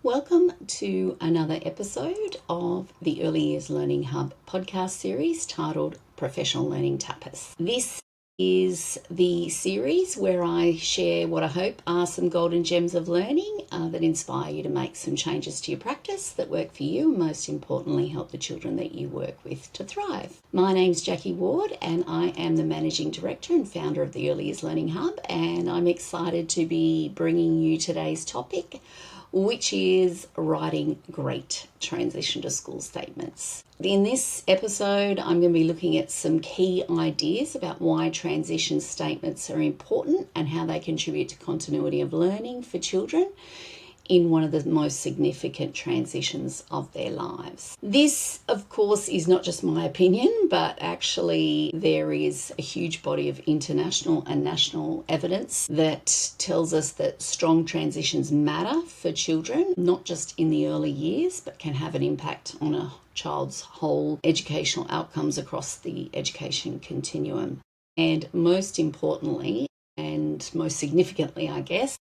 Welcome to another episode of the Early Years Learning Hub podcast series titled Professional Learning Tapas. This is the series where I share what I hope are some golden gems of learning that inspire you to make some changes to your practice that work for you and most importantly help the children that you work with to thrive. My name's Jackie Ward and I am the Managing Director and founder of the Early Years Learning Hub, and I'm excited to be bringing you today's topic, which is writing great transition to school statements. In this episode, I'm going to be looking at some key ideas about why transition statements are important and how they contribute to continuity of learning for children in one of the most significant transitions of their lives. This, of course, is not just my opinion, but actually there is a huge body of international and national evidence that tells us that strong transitions matter for children, not just in the early years, but can have an impact on a child's whole educational outcomes across the education continuum. And most importantly, and most significantly, I guess,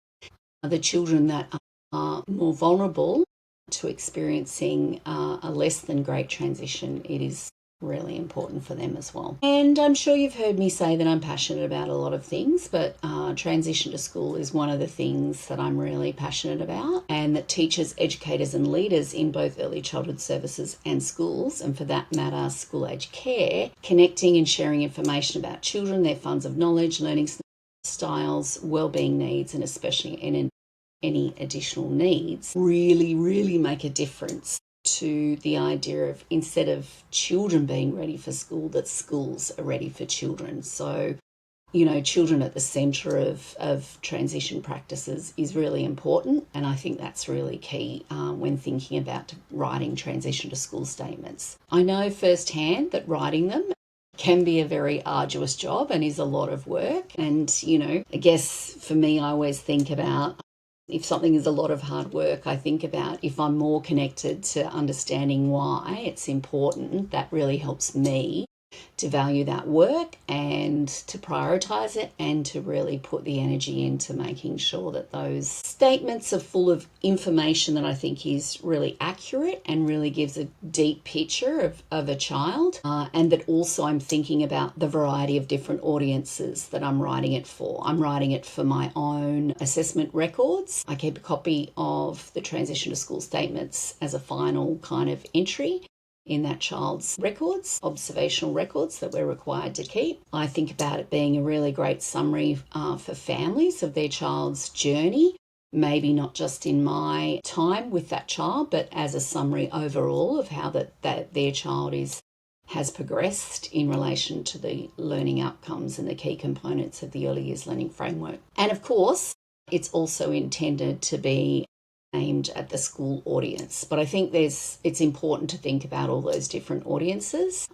are the children that are more vulnerable to experiencing a less than great transition. It is really important for them as well. And I'm sure you've heard me say that I'm passionate about a lot of things, but transition to school is one of the things that I'm really passionate about, and that teachers, educators and leaders in both early childhood services and schools, and for that matter school age care, connecting and sharing information about children, their funds of knowledge, learning styles, wellbeing needs, and especially in any additional needs really make a difference to the idea of, instead of children being ready for school, that schools are ready for children. So, children at the centre of transition practices is really important, and I think that's really key when thinking about writing transition to school statements. I know firsthand that writing them can be a very arduous job and is a lot of work. And, I guess for me, I always think about, if something is a lot of hard work, I think about if I'm more connected to understanding why it's important, that really helps me to value that work and to prioritise it and to really put the energy into making sure that those statements are full of information that I think is really accurate and really gives a deep picture of a child, and that also I'm thinking about the variety of different audiences that I'm writing it for. I'm writing it for my own assessment records. I keep a copy of the transition to school statements as a final kind of entry in that child's records, observational records that we're required to keep. I think about it being a really great summary for families of their child's journey, maybe not just in my time with that child, but as a summary overall of how that their child has progressed in relation to the learning outcomes and the key components of the early years learning framework. And of course, it's also intended to be aimed at the school audience. But I think it's important to think about all those different audiences.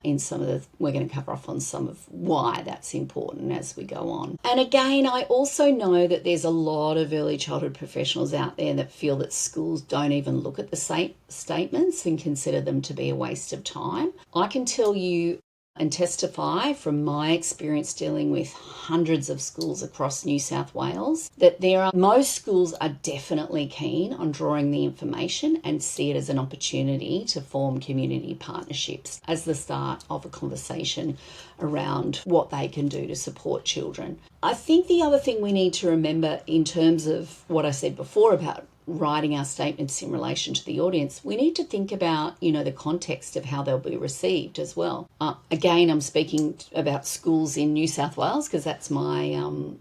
We're going to cover off on some of why that's important as we go on. And again, I also know that there's a lot of early childhood professionals out there that feel that schools don't even look at the statements and consider them to be a waste of time. I can tell you and testify from my experience dealing with hundreds of schools across New South Wales that most schools are definitely keen on drawing the information and see it as an opportunity to form community partnerships as the start of a conversation around what they can do to support children. I think the other thing we need to remember in terms of what I said before about writing our statements in relation to the audience, we need to think about, the context of how they'll be received as well. Again, I'm speaking about schools in New South Wales because that's my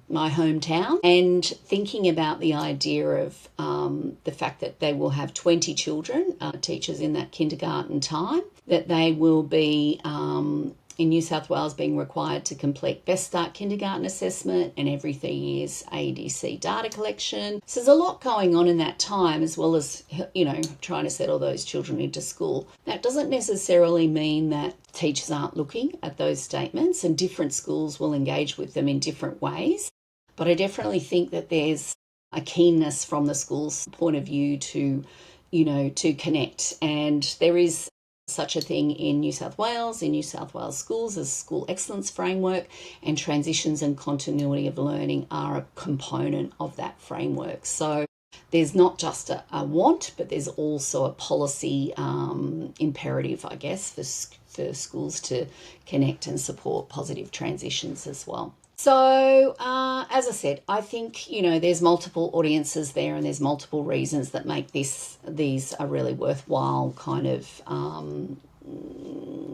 hometown, and thinking about the idea of the fact that they will have 20 children, teachers in that kindergarten time, that they will be in New South Wales being required to complete Best Start Kindergarten assessment and every 3 years ADC data collection. So there's a lot going on in that time, as well as, trying to settle those children into school. That doesn't necessarily mean that teachers aren't looking at those statements, and different schools will engage with them in different ways. But I definitely think that there's a keenness from the school's point of view to connect. And there is such a thing in New South Wales schools as School Excellence Framework, and transitions and continuity of learning are a component of that framework. So there's not just a want, but there's also a policy imperative, I guess, for schools to connect and support positive transitions as well. So, as I said, I think, there's multiple audiences there and there's multiple reasons that make these a really worthwhile kind of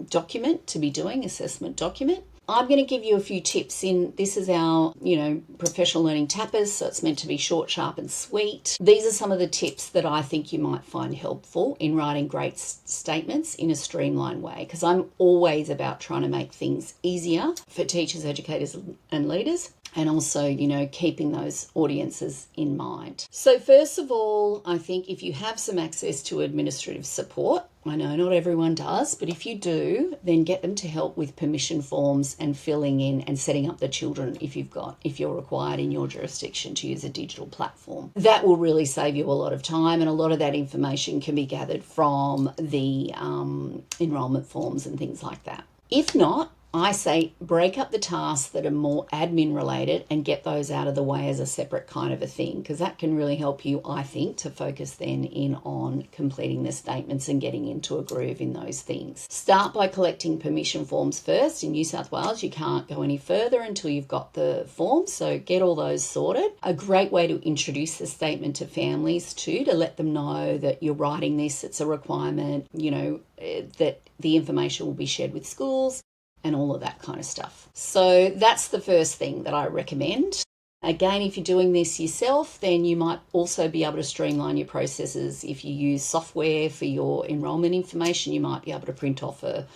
document to be doing, assessment document. I'm going to give you a few tips this is our, professional learning tapas, so it's meant to be short, sharp and sweet. These are some of the tips that I think you might find helpful in writing great statements in a streamlined way, because I'm always about trying to make things easier for teachers, educators and leaders, and also, keeping those audiences in mind. So first of all, I think if you have some access to administrative support, I know not everyone does, but if you do, then get them to help with permission forms and filling in and setting up the children if you're required in your jurisdiction to use a digital platform. That will really save you a lot of time, and a lot of that information can be gathered from the enrolment forms and things like that. If not, I say break up the tasks that are more admin related and get those out of the way as a separate kind of a thing, because that can really help you, I think, to focus then in on completing the statements and getting into a groove in those things. Start by collecting permission forms first. In New South Wales, you can't go any further until you've got the forms, so get all those sorted. A great way to introduce the statement to families too, to let them know that you're writing this, it's a requirement, that the information will be shared with schools, and all of that kind of stuff. So that's the first thing that I recommend. Again, if you're doing this yourself, then you might also be able to streamline your processes. If you use software for your enrolment information, you might be able to print off a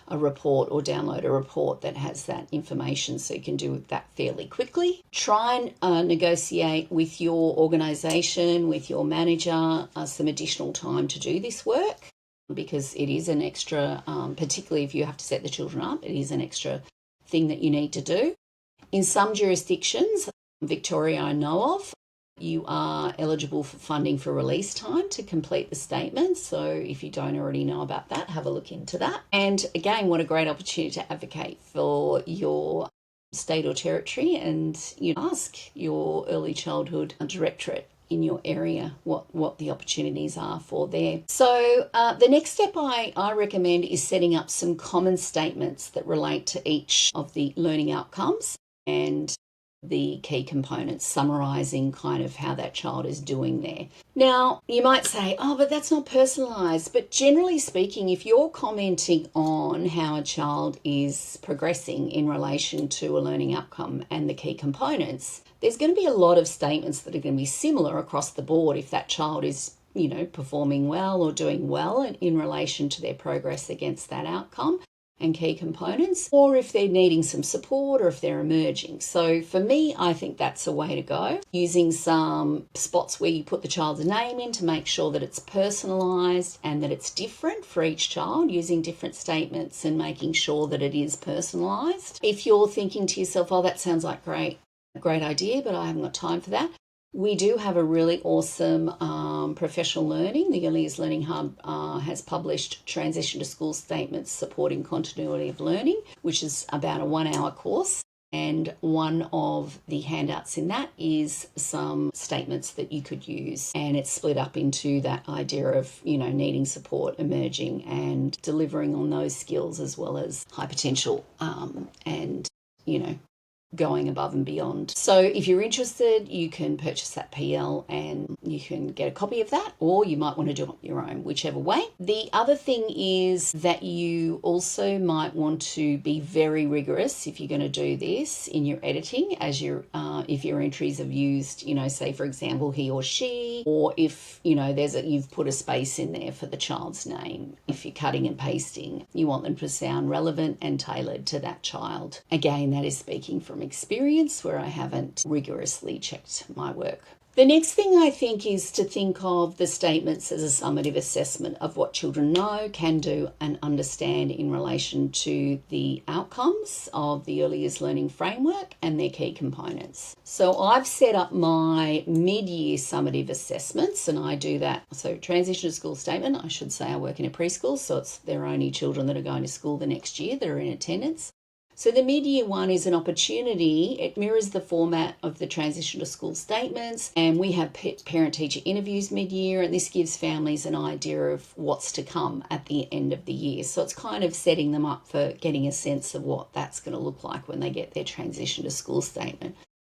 report or download a report that has that information, so you can do that fairly quickly. Try and negotiate with your organisation, with your manager, some additional time to do this work, because it is an extra, particularly if you have to set the children up, it is an extra thing that you need to do. In some jurisdictions, Victoria I know of, you are eligible for funding for release time to complete the statement. So if you don't already know about that, have a look into that. And again, what a great opportunity to advocate for your state or territory, and ask your early childhood directorate in your area what the opportunities are for there. So the next step I recommend is setting up some common statements that relate to each of the learning outcomes and the key components, summarising kind of how that child is doing there. Now, you might say, oh, but that's not personalised. But generally speaking, if you're commenting on how a child is progressing in relation to a learning outcome and the key components, there's going to be a lot of statements that are going to be similar across the board if that child is performing well or doing well in relation to their progress against that outcome and key components, or if they're needing some support or if they're emerging. So for me, I think that's a way to go, using some spots where you put the child's name in to make sure that it's personalised and that it's different for each child, using different statements and making sure that it is personalised. If you're thinking to yourself, oh, that sounds like a great idea, but I haven't got time for that, we do have a really awesome professional learning. The Early Years Learning Hub has published Transition to School Statements Supporting Continuity of Learning, which is about a 1-hour course. And one of the handouts in that is some statements that you could use. And it's split up into that idea of, needing support, emerging, and delivering on those skills, as well as high potential and going above and beyond. So if you're interested, you can purchase that PL and you can get a copy of that, or you might want to do it on your own, whichever way. The other thing is that you also might want to be very rigorous if you're going to do this in your editing, as if your entries have used, say for example, he or she, or if you've put a space in there for the child's name. If you're cutting and pasting, you want them to sound relevant and tailored to that child. Again, that is speaking from experience where I haven't rigorously checked my work. The next thing I think is to think of the statements as a summative assessment of what children know, can do and understand in relation to the outcomes of the Early Years Learning Framework and their key components. So I've set up my mid-year summative assessments, and I do that. So transition to school statement, I should say I work in a preschool, so they're only children that are going to school the next year that are in attendance. So the mid-year one is an opportunity. It mirrors the format of the transition to school statements, and we have parent-teacher interviews mid-year, and this gives families an idea of what's to come at the end of the year. So it's kind of setting them up for getting a sense of what that's going to look like when they get their transition to school statement.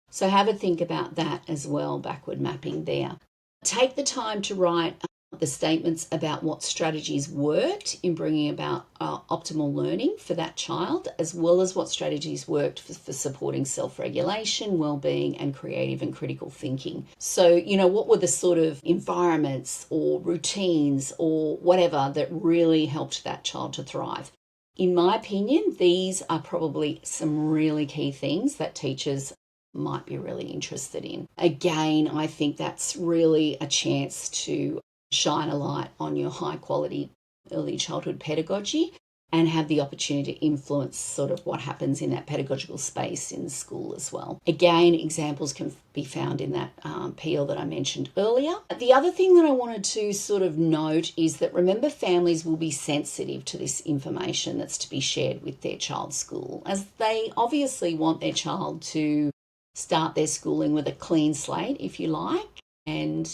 So have a think about that as well, backward mapping there. Take the time to write the statements about what strategies worked in bringing about optimal learning for that child, as well as what strategies worked for supporting self-regulation, well-being, and creative and critical thinking. So, what were the sort of environments or routines or whatever that really helped that child to thrive? In my opinion, these are probably some really key things that teachers might be really interested in. Again, I think that's really a chance to shine a light on your high quality early childhood pedagogy and have the opportunity to influence sort of what happens in that pedagogical space in school as well. Again, examples can be found in that PL that I mentioned earlier. The other thing that I wanted to sort of note is that remember, families will be sensitive to this information that's to be shared with their child's school, as they obviously want their child to start their schooling with a clean slate, if you like, and,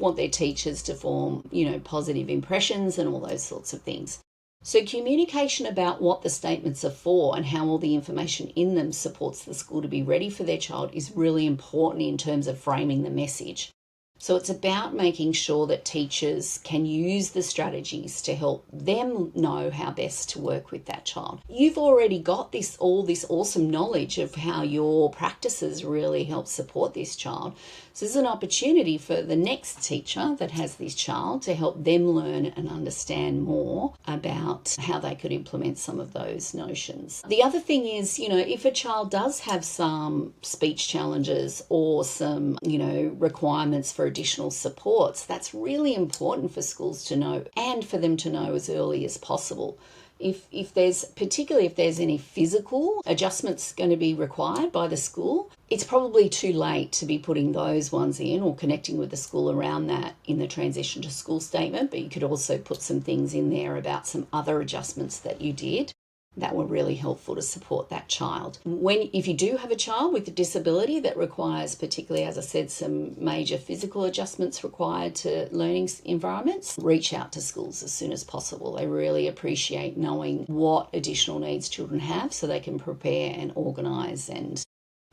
want their teachers to form, positive impressions and all those sorts of things. So communication about what the statements are for and how all the information in them supports the school to be ready for their child is really important in terms of framing the message. So it's about making sure that teachers can use the strategies to help them know how best to work with that child. You've already got all this awesome knowledge of how your practices really help support this child. So there's an opportunity for the next teacher that has this child to help them learn and understand more about how they could implement some of those notions. The other thing is, if a child does have some speech challenges or some, requirements for additional supports, that's really important for schools to know and for them to know as early as possible. If there's any physical adjustments going to be required by the school, it's probably too late to be putting those ones in or connecting with the school around that in the transition to school statement. But you could also put some things in there about some other adjustments that you did that were really helpful to support that child. If you do have a child with a disability that requires, particularly, as I said, some major physical adjustments required to learning environments, reach out to schools as soon as possible. They really appreciate knowing what additional needs children have so they can prepare and organise and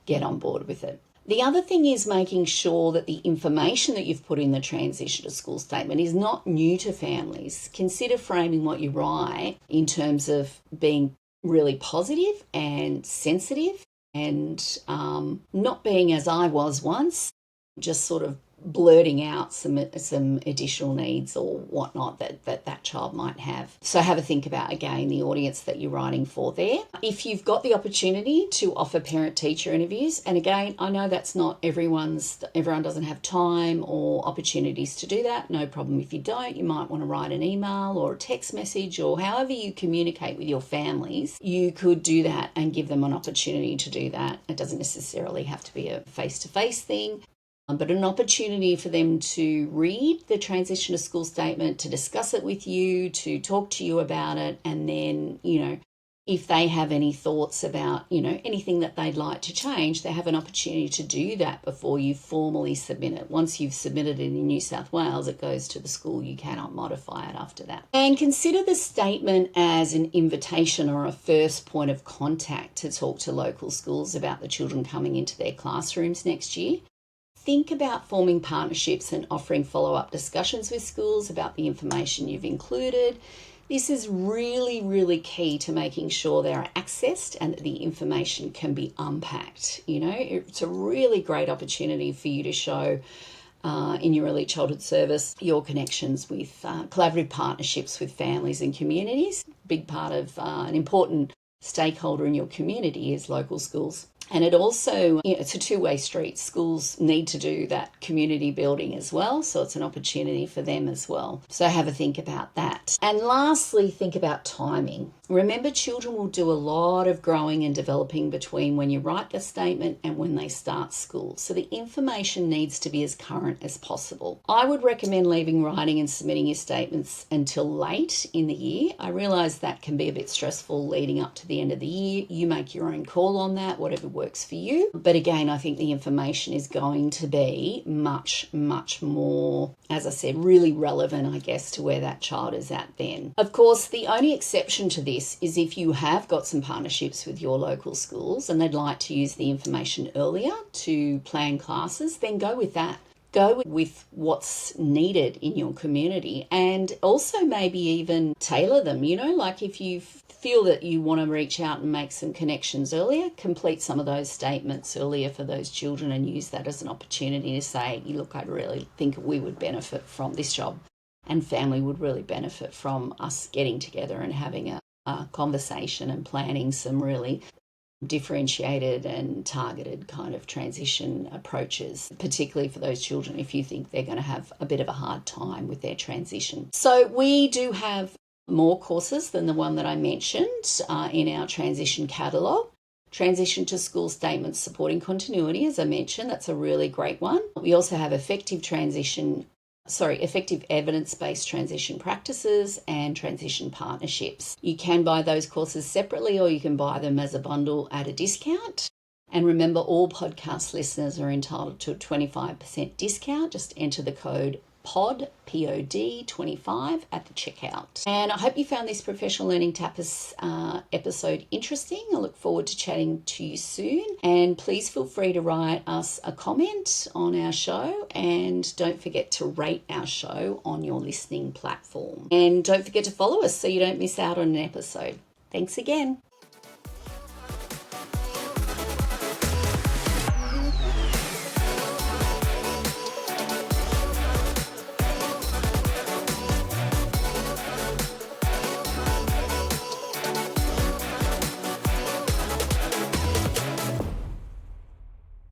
get on board with it. The other thing is making sure that the information that you've put in the transition to school statement is not new to families. Consider framing what you write in terms of being really positive and sensitive and not being, as I was once, just sort of blurting out some additional needs or whatnot that child might have. So have a think about, again, the audience that you're writing for there. If you've got the opportunity to offer parent-teacher interviews, and again, I know that's not everyone doesn't have time or opportunities to do that. No problem if you don't. You might want to write an email or a text message or however you communicate with your families. You could do that and give them an opportunity to do that. It doesn't necessarily have to be a face-to-face thing, but an opportunity for them to read the transition to school statement, to discuss it with you, to talk to you about it, and then, if they have any thoughts about, anything that they'd like to change, they have an opportunity to do that before you formally submit it. Once you've submitted it in New South Wales, it goes to the school. You cannot modify it after that. And consider the statement as an invitation or a first point of contact to talk to local schools about the children coming into their classrooms next year. Think about forming partnerships and offering follow-up discussions with schools about the information you've included. This is really, really key to making sure they are accessed and that the information can be unpacked. It's a really great opportunity for you to show in your early childhood service your connections with collaborative partnerships with families and communities. Big part of an important stakeholder in your community is local schools. And it also, it's a two-way street. Schools need to do that community building as well. So it's an opportunity for them as well. So have a think about that. And lastly, think about timing. Remember, children will do a lot of growing and developing between when you write the statement and when they start school. So the information needs to be as current as possible. I would recommend leaving writing and submitting your statements until late in the year. I realise that can be a bit stressful leading up to the end of the year. You make your own call on that, whatever works for you. But again, I think the information is going to be much, much more, as I said, really relevant, I guess, to where that child is at then. Of course, the only exception to this is if you have got some partnerships with your local schools and they'd like to use the information earlier to plan classes, then go with that. Go with what's needed in your community and also maybe even tailor them. Like if you feel that you want to reach out and make some connections earlier, complete some of those statements earlier for those children and use that as an opportunity to say, look, I really think we would benefit from this job and family would really benefit from us getting together and having a conversation and planning some really differentiated and targeted kind of transition approaches, particularly for those children if you think they're going to have a bit of a hard time with their transition. So we do have more courses than the one that I mentioned in our transition catalogue. Transition to School Statements Supporting Continuity, as I mentioned, that's a really great one. We also have effective evidence-based transition practices and transition partnerships. You can buy those courses separately or you can buy them as a bundle at a discount. And remember, all podcast listeners are entitled to a 25% discount. Just enter the code POD, P-O-D 25 at the checkout. And I hope you found this Professional Learning Tapas episode interesting. I look forward to chatting to you soon. And please feel free to write us a comment on our show. And don't forget to rate our show on your listening platform. And don't forget to follow us so you don't miss out on an episode. Thanks again.